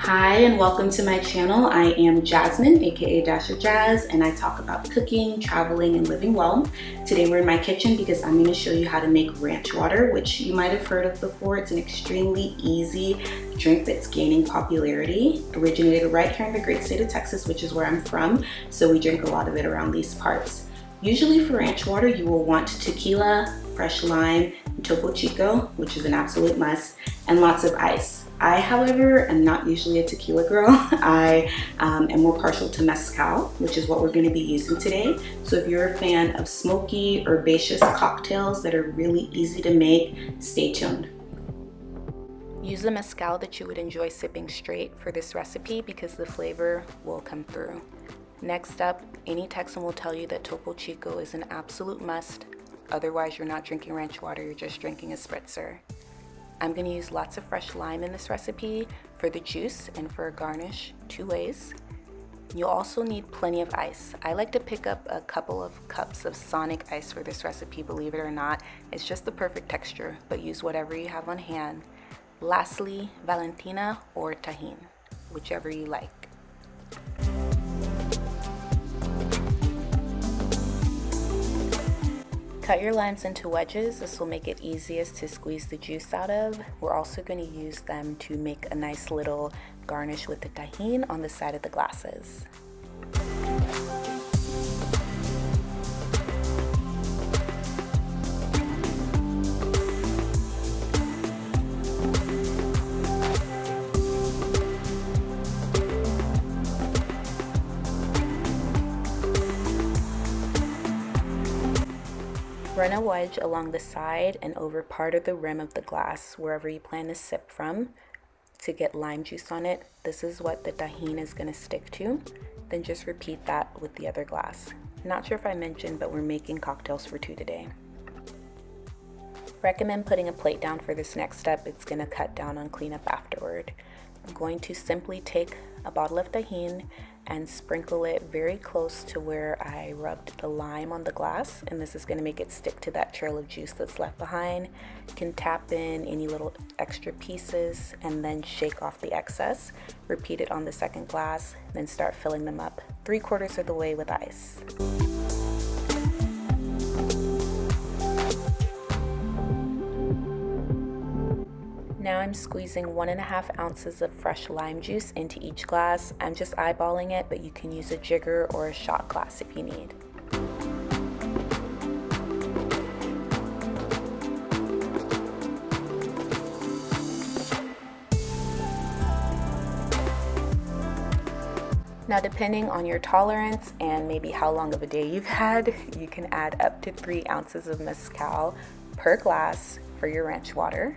Hi and welcome to my channel. I am Jasmine, aka Dash of Jazz, and I talk about cooking, traveling, and living well. Today we're in my kitchen because I'm going to show you how to make ranch water, which you might have heard of before. It's an extremely easy drink that's gaining popularity. Originated right here in the great state of Texas, which is where I'm from, so we drink a lot of it around these parts. Usually for ranch water, you will want tequila, fresh lime, and Topo Chico, which is an absolute must, and lots of ice. I, however, am not usually a tequila girl. I am more partial to Mezcal, which is what we're going to be using today. So if you're a fan of smoky, herbaceous cocktails that are really easy to make, stay tuned. Use the Mezcal that you would enjoy sipping straight for this recipe because the flavor will come through. Next up, any Texan will tell you that Topo Chico is an absolute must. Otherwise, you're not drinking ranch water, you're just drinking a spritzer. I'm going to use lots of fresh lime in this recipe for the juice and for a garnish, two ways. You'll also need plenty of ice. I like to pick up a couple of cups of Sonic ice for this recipe, believe it or not. It's just the perfect texture, but use whatever you have on hand. Lastly, Valentina or Tajín, whichever you like. Cut your limes into wedges. This will make it easiest to squeeze the juice out of. We're also going to use them to make a nice little garnish with the Tajín on the side of the glasses. Run a wedge along the side and over part of the rim of the glass, wherever you plan to sip from, to get lime juice on it. This is what the Tajín is going to stick to. Then just repeat that with the other glass. Not sure if I mentioned, but we're making cocktails for two today. Recommend putting a plate down for this next step. It's going to cut down on cleanup afterward. I'm going to simply take a bottle of Tajín and sprinkle it very close to where I rubbed the lime on the glass, and this is going to make it stick to that trail of juice that's left behind. You can tap in any little extra pieces and then shake off the excess. Repeat it on the second glass, then start filling them up 3/4 of the way with ice. Now I'm squeezing 1.5 ounces of fresh lime juice into each glass. I'm just eyeballing it, but you can use a jigger or a shot glass if you need. Now, depending on your tolerance and maybe how long of a day you've had, you can add up to 3 ounces of Mezcal per glass for your ranch water.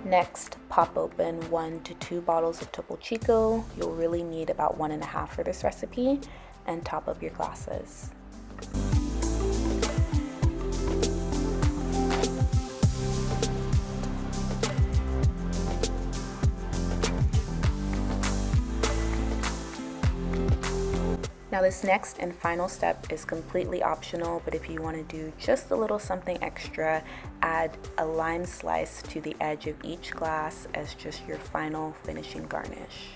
Next, pop open 1 to 2 bottles of Topo Chico. You'll really need about 1.5 for this recipe, and top up your glasses. Now this next and final step is completely optional, but if you want to do just a little something extra, add a lime slice to the edge of each glass as just your final finishing garnish.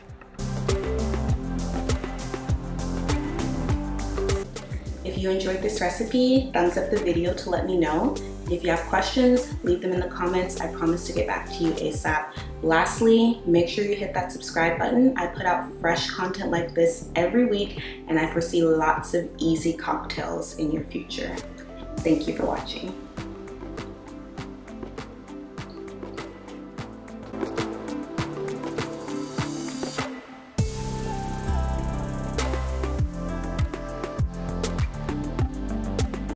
If you enjoyed this recipe, thumbs up the video to let me know. If you have questions, leave them in the comments. I promise to get back to you ASAP. Lastly, make sure you hit that subscribe button. I put out fresh content like this every week, and I foresee lots of easy cocktails in your future. Thank you for watching.